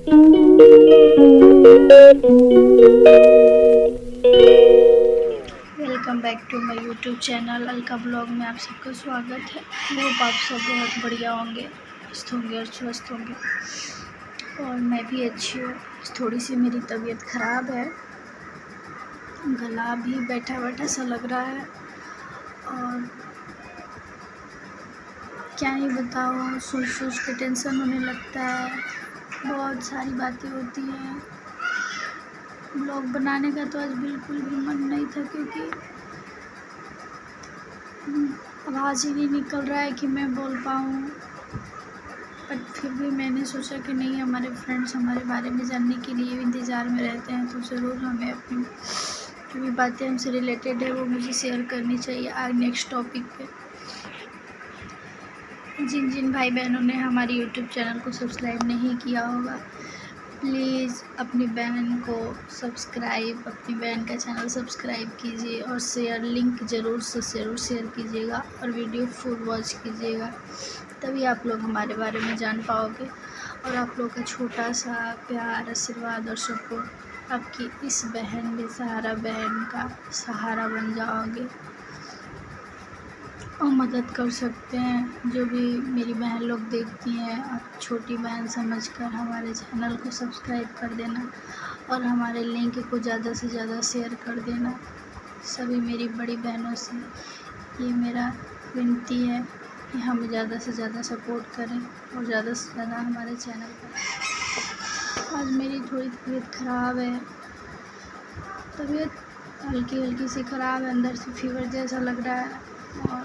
Welcome back to my YouTube channel Alka blog में आप सबका स्वागत है। होप आप सब बहुत बढ़िया होंगे, मस्त होंगे और स्वस्थ होंगे। और मैं भी अच्छी हूँ। थोड़ी सी मेरी तबीयत ख़राब है, गला भी बैठा बैठा सा लग रहा है। और क्या ही बताऊँ, सोच सोच के टेंशन होने लगता है। बहुत सारी बातें होती हैं। ब्लॉग बनाने का तो आज बिल्कुल भी मन नहीं था, क्योंकि आवाज़ ही नहीं निकल रहा है कि मैं बोल पाऊँ। बट फिर भी मैंने सोचा कि नहीं, हमारे फ्रेंड्स हमारे बारे में जानने के लिए इंतज़ार में रहते हैं, तो ज़रूर हमें अपनी जो भी बातें हमसे रिलेटेड है वो मुझे शेयर करनी चाहिए आज नेक्स्ट टॉपिक पे। जिन जिन भाई बहनों ने हमारे यूट्यूब चैनल को सब्सक्राइब नहीं किया होगा, प्लीज़ अपनी बहन को सब्सक्राइब, अपनी बहन का चैनल सब्सक्राइब कीजिए और शेयर, लिंक ज़रूर से ज़रूर शेयर कीजिएगा और वीडियो फुल वॉच कीजिएगा, तभी आप लोग हमारे बारे में जान पाओगे। और आप लोग का छोटा सा प्यार, आशीर्वाद और सपोर्ट आपकी इस बहन बेसहारा बहन का सहारा बन जाओगे और मदद कर सकते हैं। जो भी मेरी बहन लोग देखती हैं, आप छोटी बहन समझकर हमारे चैनल को सब्सक्राइब कर देना और हमारे लिंक को ज़्यादा से ज़्यादा शेयर कर देना। सभी मेरी बड़ी बहनों से ये मेरा विनती है कि हमें ज़्यादा से ज़्यादा सपोर्ट करें और ज़्यादा से ज़्यादा हमारे चैनल पर। आज मेरी थोड़ी तबीयत ख़राब है, तबीयत हल्की हल्की सी ख़राब है, अंदर से फीवर जैसा लग रहा है और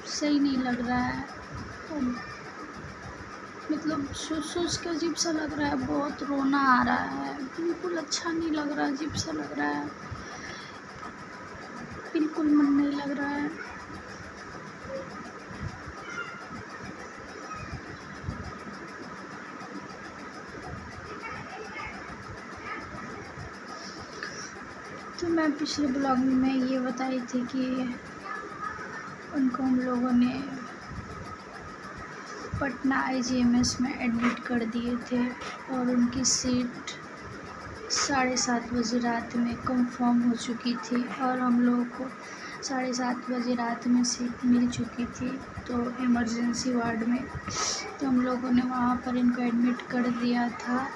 सही नहीं लग रहा है। और मतलब सोच सोच के अजीब सा लग रहा है, बहुत रोना आ रहा है, बिल्कुल अच्छा नहीं लग रहा, अजीब सा लग रहा है, बिल्कुल मन नहीं लग रहा है। तो मैं पिछले ब्लॉग में ये बताई थी कि उनको हम लोगों ने पटना IGMS में एडमिट कर दिए थे और उनकी सीट 7:30 बजे रात में कंफर्म हो चुकी थी और हम लोगों को 7:30 बजे रात में सीट मिल चुकी थी, तो इमरजेंसी वार्ड में। तो हम लोगों ने वहाँ पर इनको एडमिट कर दिया था।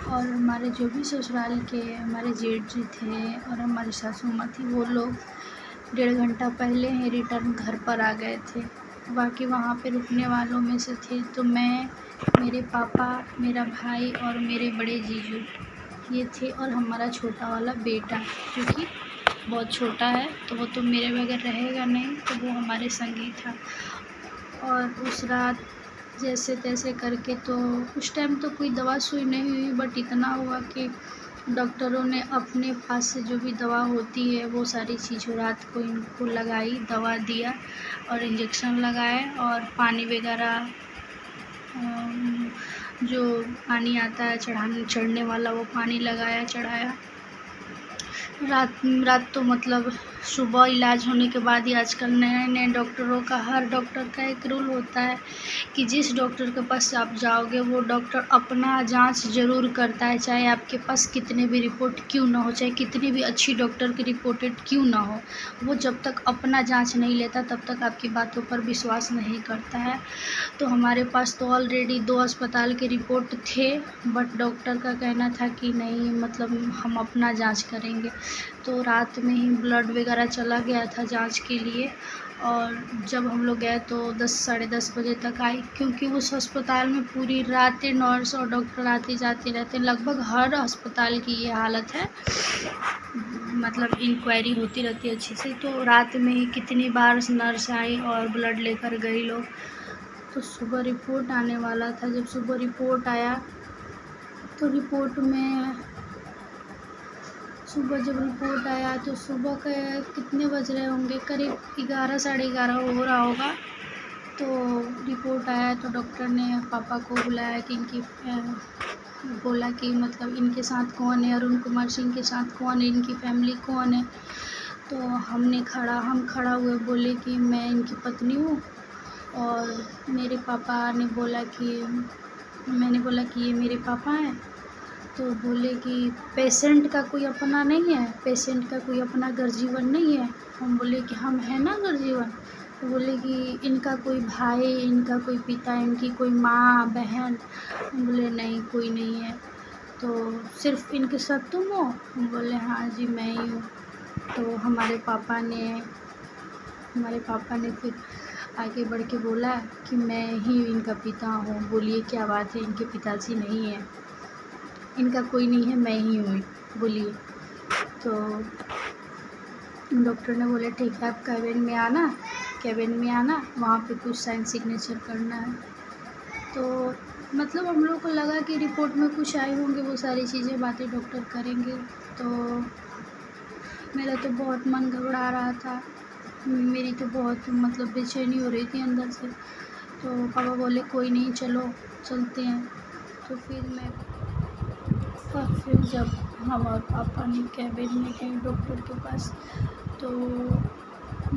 और हमारे जो भी ससुराल के हमारे जेठ जी थे और हमारी सासू माँ थी, वो लोग 1.5 घंटा पहले ही रिटर्न घर पर आ गए थे। बाकी वहाँ पे रुकने वालों में से थे तो मैं, मेरे पापा, मेरा भाई और मेरे बड़े जीजू ये थे, और हमारा छोटा वाला बेटा जो कि बहुत छोटा है, तो वो तो मेरे बगैर रहेगा नहीं, तो वो हमारे संग ही था। और उस रात जैसे तैसे करके, तो उस टाइम तो कोई दवा सुई नहीं हुई, बट इतना हुआ कि डॉक्टरों ने अपने पास से जो भी दवा होती है वो सारी चीज़ों रात को इनको लगाई, दवा दिया और इंजेक्शन लगाए और पानी वगैरह, जो पानी आता है चढ़ने वाला, वो पानी लगाया, चढ़ाया। रात तो मतलब सुबह इलाज होने के बाद ही, आजकल नए नए डॉक्टरों का, हर डॉक्टर का एक रूल होता है कि जिस डॉक्टर के पास आप जाओगे वो डॉक्टर अपना जांच ज़रूर करता है, चाहे आपके पास कितने भी रिपोर्ट क्यों ना हो, चाहे कितनी भी अच्छी डॉक्टर की रिपोर्टेड क्यों ना हो, वो जब तक अपना जांच नहीं लेता तब तक आपकी बातों पर विश्वास नहीं करता है। तो हमारे पास तो ऑलरेडी 2 अस्पताल के रिपोर्ट थे, बट डॉक्टर का कहना था कि नहीं, मतलब हम अपना जांच करेंगे। तो रात में ही ब्लड वगैरह चला गया था जांच के लिए, और जब हम लोग गए तो 10 साढ़े 10 बजे तक आई, क्योंकि उस अस्पताल में पूरी रातें नर्स और डॉक्टर आते जाते रहते हैं। लगभग हर अस्पताल की ये हालत है, मतलब इंक्वायरी होती रहती है अच्छे से। तो रात में ही कितनी बार नर्स आई और ब्लड लेकर गई लोग। तो सुबह रिपोर्ट आने वाला था, जब सुबह रिपोर्ट आया तो सुबह के कितने बज रहे होंगे, करीब 11 साढ़े 11 हो रहा होगा। तो रिपोर्ट आया तो डॉक्टर ने पापा को बुलाया कि बोला कि मतलब इनके साथ कौन है, अरुण कुमार सिंह के साथ कौन है, इनकी फैमिली कौन है। तो हम खड़ा हुए, बोले कि मैं इनकी पत्नी हूँ। और मेरे पापा ने बोला कि, मैंने बोला कि ये मेरे पापा हैं। तो बोले कि पेशेंट का कोई अपना नहीं है, पेशेंट का कोई अपना घर जीवन नहीं है। हम बोले कि हम हैं ना घर जीवन। तो बोले कि इनका कोई भाई, इनका कोई पिता, इनकी कोई माँ बहन। हम बोले नहीं, कोई नहीं है। तो सिर्फ इनके साथ तुम हो? हम बोले हाँ जी मैं ही हूँ। तो हमारे पापा ने फिर आगे बढ़ के बोला कि मैं ही इनका पिता हूँ। बोलिए क्या बात है, इनके पिताजी नहीं है, इनका कोई नहीं है, मैं ही हूँ, बोलिए। तो डॉक्टर ने बोला ठीक है, आप कैबिन में आना, वहाँ पे कुछ साइन सिग्नेचर करना है। तो मतलब हम लोग को लगा कि रिपोर्ट में कुछ आए होंगे, वो सारी चीज़ें बातें डॉक्टर करेंगे। तो मेरा तो बहुत मन घबरा रहा था, मेरी तो बहुत मतलब बेचैनी हो रही थी अंदर से। तो पापा बोले कोई नहीं, चलो चलते हैं। तो फिर जब हम और पापा ने कैबिन में गए डॉक्टर के पास, तो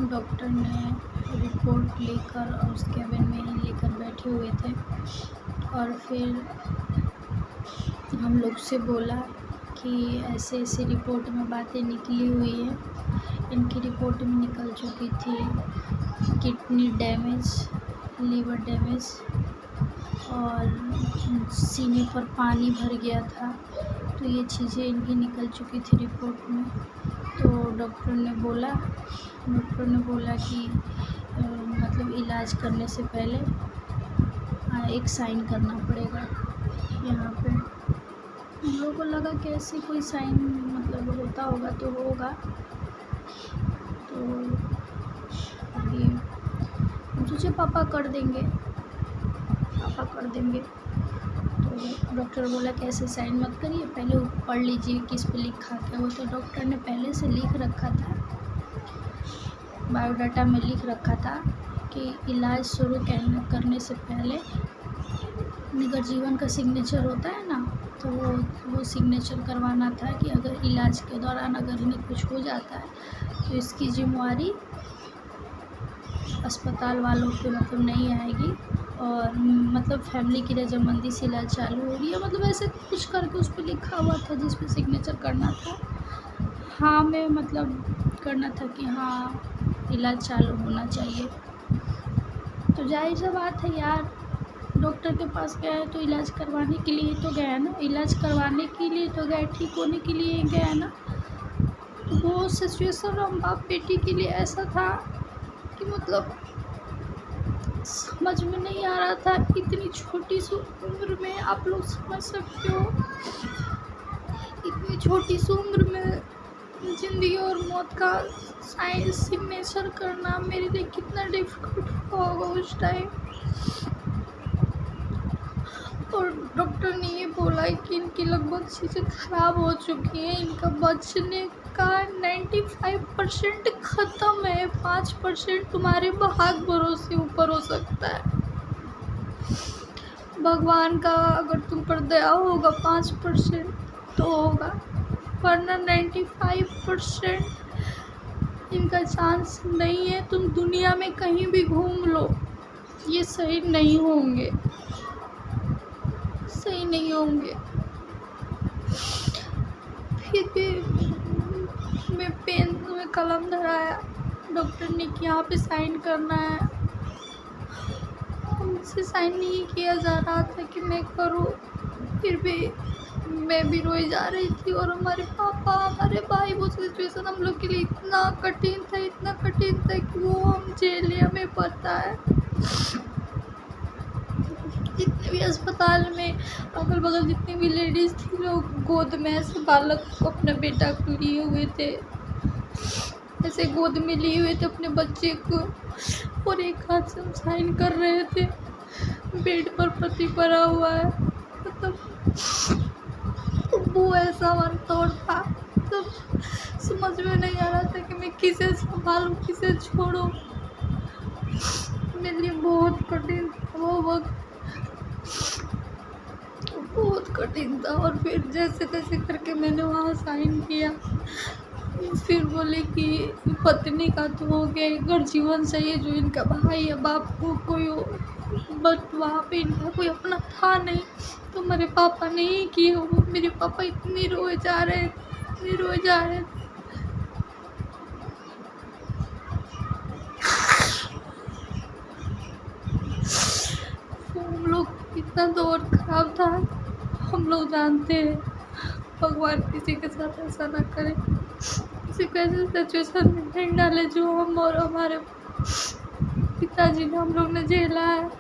डॉक्टर ने रिपोर्ट लेकर और उस कैबिन में ही लेकर बैठे हुए थे। और फिर हम लोग से बोला कि ऐसे ऐसे रिपोर्ट में बातें निकली हुई हैं। इनकी रिपोर्ट में निकल चुकी थी किडनी डैमेज, लीवर डैमेज और सीने पर पानी भर गया था। तो ये चीज़ें इनकी निकल चुकी थी रिपोर्ट में। तो डॉक्टर ने बोला कि मतलब इलाज करने से पहले एक साइन करना पड़ेगा यहाँ पे। हम लोगों को लगा कि ऐसे कोई साइन मतलब होता होगा तो होगा। तो ये हम सोचे पापा कर देंगे। तो डॉक्टर बोला कि ऐसे साइन मत करिए, पहले पढ़ लीजिए किस पे लिखा क्या हो। तो डॉक्टर ने पहले से लिख रखा था, बायोडाटा में लिख रखा था कि इलाज शुरू करने से पहले निगर जीवन का सिग्नेचर होता है ना, तो वो सिग्नेचर करवाना था कि अगर इलाज के दौरान अगर इन्हें कुछ हो जाता है तो इसकी जिम्मेवारी अस्पताल वालों पे मतलब नहीं आएगी, और मतलब फैमिली की रजामंदी से इलाज चालू हो रही है, मतलब ऐसे कुछ करके उस पर लिखा हुआ था जिस पे सिग्नेचर करना था। हाँ में मतलब करना था कि हाँ इलाज चालू होना चाहिए। तो जाहिर सा बात है यार, डॉक्टर के पास गया है तो इलाज करवाने के लिए तो गया ना, इलाज करवाने के लिए तो गया, ठीक होने के लिए गया ना। तो वो सिचुएशन हम बाप बेटी के लिए ऐसा था कि मतलब समझ में नहीं आ रहा था। इतनी छोटी सी उम्र में, आप लोग समझ सकते हो, इतनी छोटी सी उम्र में ज़िंदगी और मौत का साइन सिग्नेचर करना मेरे लिए कितना डिफ़िकल्ट होगा उस टाइम। और डॉक्टर ने ये बोला कि इनकी लगभग चीज़ें ख़राब हो चुकी हैं, इनका बचने का 95% ख़त्म है, 5% तुम्हारे भाग भरोसे ऊपर हो सकता है। भगवान का अगर तुम पर दया होगा 5% तो होगा, वरना 95% इनका चांस नहीं है। तुम दुनिया में कहीं भी घूम लो, ये सही नहीं होंगे। फिर भी मैं पेन में कलम धराया, डॉक्टर ने कि यहाँ पे साइन करना है। मुझसे साइन नहीं किया जा रहा था कि मैं करूँ, फिर भी मैं भी रोई जा रही थी। और हमारे पापा, हमारे भाई, वो सिचुएशन हम लोग के लिए इतना कठिन था कि वो हम झेले, हमें पता है। जितने भी अस्पताल में अगल बगल जितनी भी लेडीज़ थी, लोग गोद में ऐसे बालक को, अपने बेटा को लिए हुए थे, ऐसे गोद में लिए हुए थे अपने बच्चे को, और एक हाथ से हम साइन कर रहे थे। बेड पर पति पड़ा हुआ है, मतलब वो ऐसा मनतोड़ था। तब समझ में नहीं आ रहा था कि मैं किसे संभालूं, किसे छोड़ूं। मेरे लिए बहुत कठिन था वो वक्त, बहुत कठिन था। और फिर जैसे तैसे करके मैंने वहाँ साइन किया। फिर बोले कि पत्नी का तो हो गया, घर जीवन सही है, जो इनका भाई या बाप को कोई बट वहाँ पे इनका कोई अपना था नहीं, तो मेरे पापा ने ही किया। वो मेरे पापा इतने रोए जा रहे, इतने रोए जा रहे। तो हम लोग इतना दौर खराब था, हम लोग जानते हैं, भगवान किसी के साथ ऐसा ना करे, किसी को ऐसे सिचुएशन में नहीं डाले जो हम और हमारे पिताजी ने हम लोग ने झेला है।